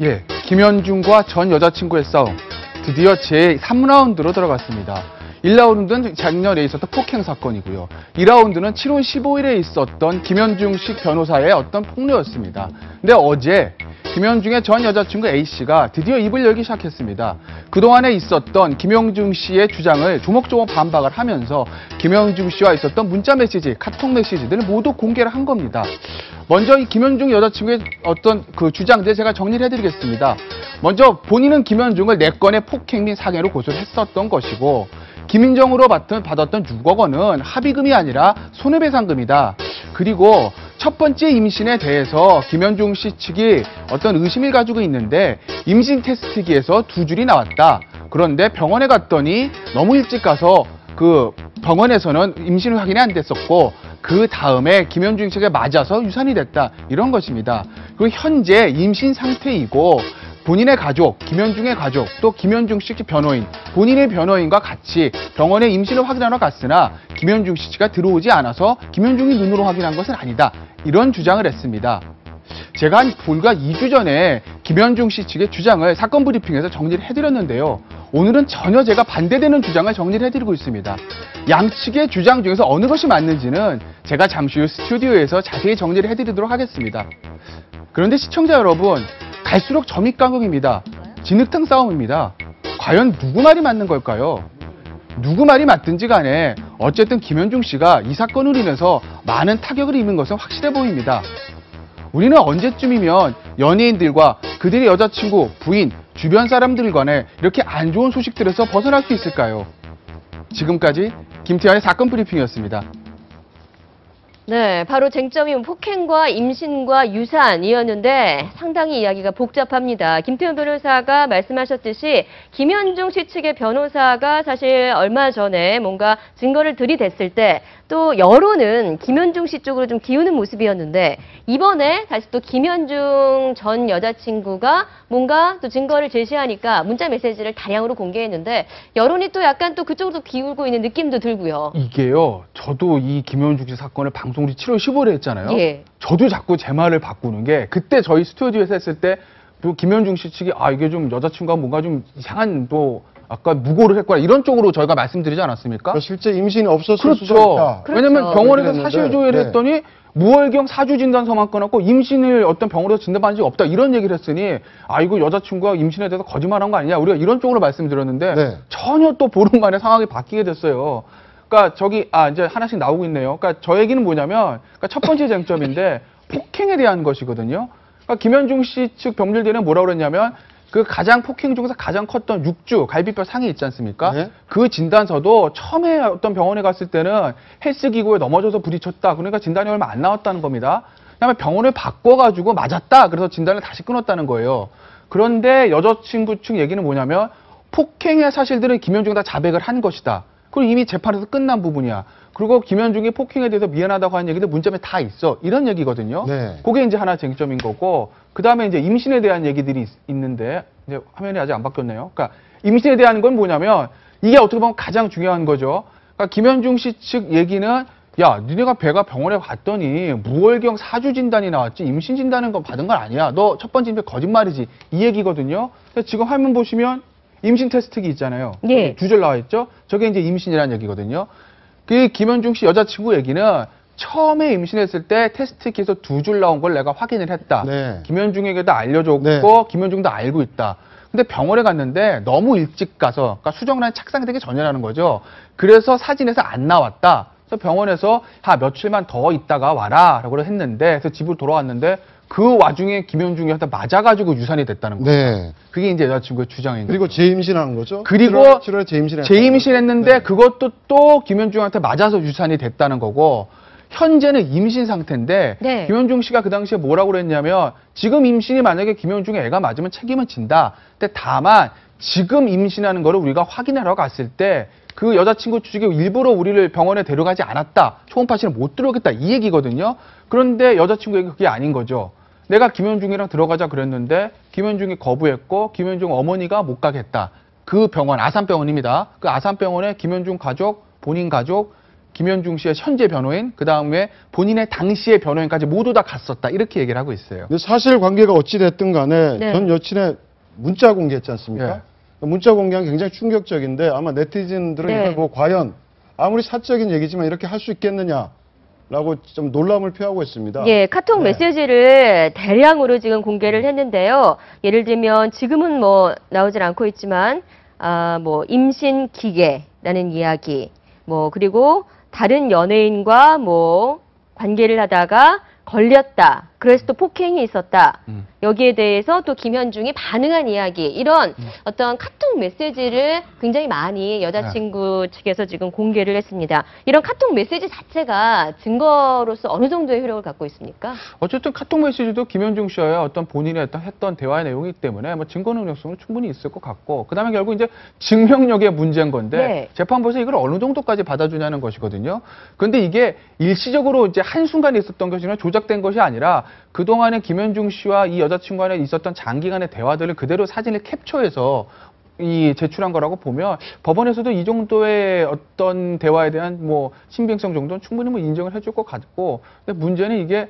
예, 김현중과 전 여자친구의 싸움. 드디어 제3라운드로 들어갔습니다. 1라운드는 작년에 있었던 폭행 사건이고요. 2라운드는 7월 15일에 있었던 김현중 씨 변호사의 어떤 폭로였습니다. 근데 어제 김현중의 전 여자친구 A씨가 드디어 입을 열기 시작했습니다. 그동안에 있었던 김현중 씨의 주장을 조목조목 반박을 하면서 김현중 씨와 있었던 문자 메시지, 카톡 메시지들을 모두 공개를 한 겁니다. 먼저 이 김현중 여자친구의 어떤 그 주장들 제가 정리를 해드리겠습니다. 먼저 본인은 김현중을 4건의 폭행 및 상해로 고소를 했었던 것이고, 김인정으로 받았던 6억 원은 합의금이 아니라 손해배상금이다. 그리고 첫 번째 임신에 대해서 김현중 씨 측이 어떤 의심을 가지고 있는데 임신 테스트기에서 2줄이 나왔다. 그런데 병원에 갔더니 너무 일찍 가서 그 병원에서는 임신 확인이 안 됐었고 그 다음에 김현중 측에 맞아서 유산이 됐다. 이런 것입니다. 그리고 현재 임신 상태이고 본인의 가족, 김현중의 가족, 또 김현중 씨 변호인, 본인의 변호인과 같이 병원에 임신을 확인하러 갔으나 김현중 씨 측가 들어오지 않아서 김현중이 눈으로 확인한 것은 아니다. 이런 주장을 했습니다. 제가 한 불과 2주 전에 김현중 씨 측의 주장을 사건 브리핑에서 정리를 해드렸는데요. 오늘은 전혀 제가 반대되는 주장을 정리를 해드리고 있습니다. 양측의 주장 중에서 어느 것이 맞는지는 제가 잠시 후 스튜디오에서 자세히 정리를 해드리도록 하겠습니다. 그런데 시청자 여러분, 갈수록 점입가격입니다. 진흙탕 싸움입니다. 과연 누구 말이 맞는 걸까요? 누구 말이 맞든지 간에 어쨌든 김현중 씨가 이 사건으로 인해서 많은 타격을 입은 것은 확실해 보입니다. 우리는 언제쯤이면 연예인들과 그들의 여자친구, 부인, 주변 사람들 간에 이렇게 안 좋은 소식들에서 벗어날 수 있을까요? 지금까지 김태환의 사건 브리핑이었습니다. 네, 바로 쟁점이 폭행과 임신과 유산이었는데 상당히 이야기가 복잡합니다. 김태훈 변호사가 말씀하셨듯이 김현중 씨 측의 변호사가 사실 얼마 전에 뭔가 증거를 들이댔을 때 또 여론은 김현중 씨 쪽으로 좀 기우는 모습이었는데 이번에 다시 또 김현중 전 여자친구가 뭔가 또 증거를 제시하니까 문자 메시지를 다량으로 공개했는데 여론이 또 약간 또 그쪽으로 기울고 있는 느낌도 들고요. 이게요, 저도 이 김현중 씨 사건을 방송이 7월 15일에 했잖아요. 예. 저도 자꾸 제 말을 바꾸는 게 그때 저희 스튜디오에서 했을 때 김현중 씨 측이 이게 좀 여자친구가 뭔가 좀 이상한 또 아까 무고를 했거나 이런 쪽으로 저희가 말씀드리지 않았습니까? 실제 임신이 없었을 그렇죠. 수도 있다. 왜냐면 병원에서 사실 조회를 네. 했더니 무월경 사주 진단서만 꺼놓고 임신을 어떤 병원에서 진단받은 적이 없다 이런 얘기를 했으니 이거 여자친구가 임신에 대해서 거짓말한 거 아니냐 우리가 이런 쪽으로 말씀드렸는데 네. 전혀 또 보름 만에 상황이 바뀌게 됐어요. 그러니까 저기 이제 하나씩 나오고 있네요. 그러니까 저 얘기는 뭐냐면 그러니까 첫 번째 쟁점인데 폭행에 대한 것이거든요. 그러니까 김현중 씨 측 병실들은 뭐라고 그랬냐면 그 가장 폭행 중에서 가장 컸던 6주 갈비뼈 상해 있지 않습니까? 네? 그 진단서도 처음에 어떤 병원에 갔을 때는 헬스기구에 넘어져서 부딪혔다. 그러니까 진단이 얼마 안 나왔다는 겁니다. 그다음에 병원을 바꿔가지고 맞았다. 그래서 진단을 다시 끊었다는 거예요. 그런데 여자친구 측 얘기는 뭐냐면 폭행의 사실들은 김현중이 다 자백을 한 것이다. 그리고 이미 재판에서 끝난 부분이야. 그리고 김현중이 폭행에 대해서 미안하다고 하는 얘기들 문자에 다 있어. 이런 얘기거든요. 네. 그게 이제 하나 쟁점인 거고, 그 다음에 이제 임신에 대한 얘기들이 있는데, 이제 화면이 아직 안 바뀌었네요. 그러니까 임신에 대한 건 뭐냐면, 이게 어떻게 보면 가장 중요한 거죠. 그러니까 김현중 씨 측 얘기는, 야, 니네가 배가 병원에 갔더니 무월경 사주 진단이 나왔지, 임신 진단은 건 받은 건 아니야. 너 첫 번째 임신 거짓말이지. 이 얘기거든요. 지금 화면 보시면, 임신 테스트기 있잖아요. 예. 2줄 나와 있죠? 저게 이제 임신이라는 얘기거든요. 그 김현중 씨 여자친구 얘기는 처음에 임신했을 때 테스트기에서 2줄 나온 걸 내가 확인을 했다. 네. 김현중에게도 알려줬고 네. 김현중도 알고 있다. 근데 병원에 갔는데 너무 일찍 가서 그러니까 수정란이 착상되기 전이라는 거죠. 그래서 사진에서 안 나왔다. 그래서 병원에서 며칠만 더 있다가 와라 라고 했는데 그래서 집으로 돌아왔는데 그 와중에 김현중이한테 맞아가지고 유산이 됐다는 거예요. 네. 그게 이제 여자친구의 주장인 거죠. 그리고 재임신한 거죠? 그리고 7월에 재임신했는데 네. 그것도 또 김현중한테 맞아서 유산이 됐다는 거고 현재는 임신 상태인데 네. 김현중 씨가 그 당시에 뭐라고 그랬냐면 지금 임신이 만약에 김현중의 애가 맞으면 책임은 진다. 근데 다만 지금 임신하는 거를 우리가 확인하러 갔을 때 그 여자친구 측이 일부러 우리를 병원에 데려가지 않았다. 초음파 씨는 못 들어오겠다. 이 얘기거든요. 그런데 여자친구에게 그게 아닌 거죠. 내가 김현중이랑 들어가자 그랬는데 김현중이 거부했고 김현중 어머니가 못 가겠다. 그 병원 아산병원입니다. 그 아산병원에 김현중 가족, 본인 가족, 김현중 씨의 현재 변호인, 그 다음에 본인의 당시의 변호인까지 모두 다 갔었다. 이렇게 얘기를 하고 있어요. 근데 사실 관계가 어찌 됐든 간에 네. 전 여친의 문자 공개했지 않습니까? 문자 공개한 게 굉장히 충격적인데 아마 네티즌들은 네. 이걸 보고 과연 아무리 사적인 얘기지만 이렇게 할 수 있겠느냐라고 좀 놀람을 표하고 있습니다. 예, 카톡 네. 메시지를 대량으로 지금 공개를 했는데요. 예를 들면 지금은 뭐 나오질 않고 있지만 뭐 임신 기계라는 이야기, 뭐 그리고 다른 연예인과 뭐 관계를 하다가 걸렸다. 그래서 또 폭행이 있었다. 여기에 대해서 또 김현중이 반응한 이야기, 이런 어떤 카톡 메시지를 굉장히 많이 여자친구 측에서 지금 공개를 했습니다. 이런 카톡 메시지 자체가 증거로서 어느 정도의 효력을 갖고 있습니까? 어쨌든 카톡 메시지도 김현중 씨와의 어떤 본인의 어떤 했던 대화의 내용이기 때문에 뭐 증거 능력성은 충분히 있을 것 같고, 그다음에 결국 이제 증명력의 문제인 건데 네. 재판부에서 이걸 어느 정도까지 받아주냐는 것이거든요. 그런데 이게 일시적으로 이제 한순간에 있었던 것이나 조작된 것이 아니라 그동안에 김현중 씨와 이 여자친구 간에 있었던 장기간의 대화들을 그대로 사진을 캡처해서 제출한 거라고 보면 법원에서도 이 정도의 어떤 대화에 대한 뭐 신빙성 정도는 충분히 뭐 인정을 해줄 것 같고, 근데 문제는 이게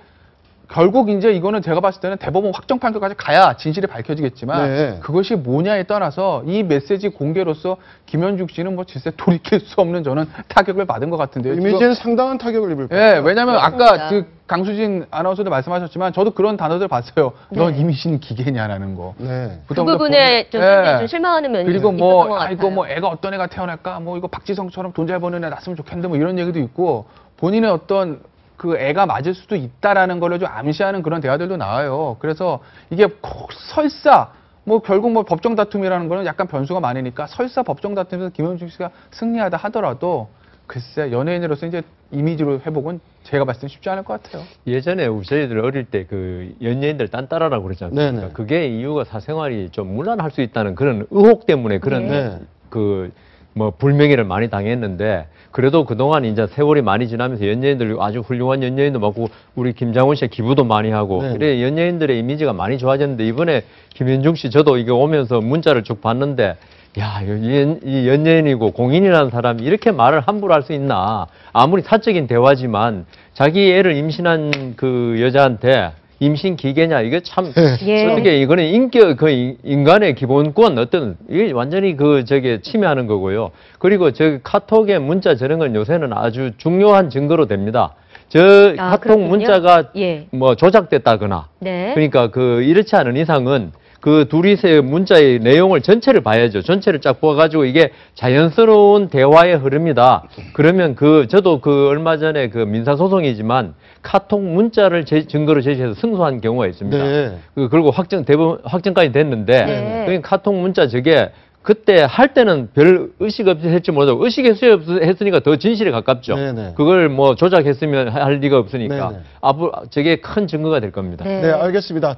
결국 이제 이거는 제가 봤을 때는 대법원 확정 판결까지 가야 진실이 밝혀지겠지만 네. 그것이 뭐냐에 따라서 이 메시지 공개로서 김현중 씨는 뭐 질세 돌이킬 수 없는 저는 타격을 받은 것 같은데요. 이미지에는 상당한 타격을 입을 예, 거예요. 왜냐면 그렇습니다. 아까 그 강수진 아나운서도 말씀하셨지만 저도 그런 단어들 봤어요. 넌 네. 임신 기계냐라는 거. 네. 그 부분에 좀, 상당히 좀 실망하는 면이 그리고 있었던 뭐 것 같아요. 아이고 뭐 애가 어떤 애가 태어날까, 뭐 이거 박지성처럼 돈 잘 버는 애 낳았으면 좋겠는데 뭐 이런 얘기도 있고, 본인의 어떤 그 애가 맞을 수도 있다라는 거를 좀 암시하는 그런 대화들도 나와요. 그래서 이게 꼭 설사 뭐 결국 뭐 법정 다툼이라는 거는 약간 변수가 많으니까 설사 법정 다툼에서 김현중 씨가 승리하다 하더라도 글쎄 연예인으로서 이제 이미지로 회복은 제가 봤을 때 쉽지 않을 것 같아요. 예전에 저희들 어릴 때 그 연예인들 딴따라라고 그러지 않습니까? 네네. 그게 이유가 사생활이 좀 문란할 수 있다는 그런 의혹 때문에 그런 네. 그 뭐 불명예를 많이 당했는데, 그래도 그동안 이제 세월이 많이 지나면서 연예인들 아주 훌륭한 연예인도 많고 우리 김장훈 씨의 기부도 많이 하고 네. 그래 연예인들의 이미지가 많이 좋아졌는데, 이번에 김현중 씨 저도 이게 오면서 문자를 쭉 봤는데, 야, 이 연예인이고 공인이라는 사람이 이렇게 말을 함부로 할 수 있나. 아무리 사적인 대화지만 자기 애를 임신한 그 여자한테 임신 기계냐, 이게 참 예. 어떻게 이거는 인간의 기본권 어떤 이게 완전히 침해하는 거고요. 그리고 카톡의 문자 저런 건 요새는 아주 중요한 증거로 됩니다. 카톡 그렇군요. 문자가 예. 뭐 조작됐다거나 네. 그러니까 이렇지 않은 이상은 그 둘이서의 문자의 내용을 전체를 봐야죠. 전체를 쫙 봐가지고 이게 자연스러운 대화의 흐름이다. 그러면 저도 얼마 전에 민사소송이지만 카톡 문자를 증거로 제시해서 승소한 경우가 있습니다. 네. 그리고 확정까지 됐는데, 네. 그 카톡 문자 저게 그때 할 때는 별 의식 없이 했지 못하고 의식했으니까 더 진실에 가깝죠. 네네. 그걸 뭐 조작했으면 할 리가 없으니까 네네. 앞으로 저게 큰 증거가 될 겁니다. 네. 네, 알겠습니다.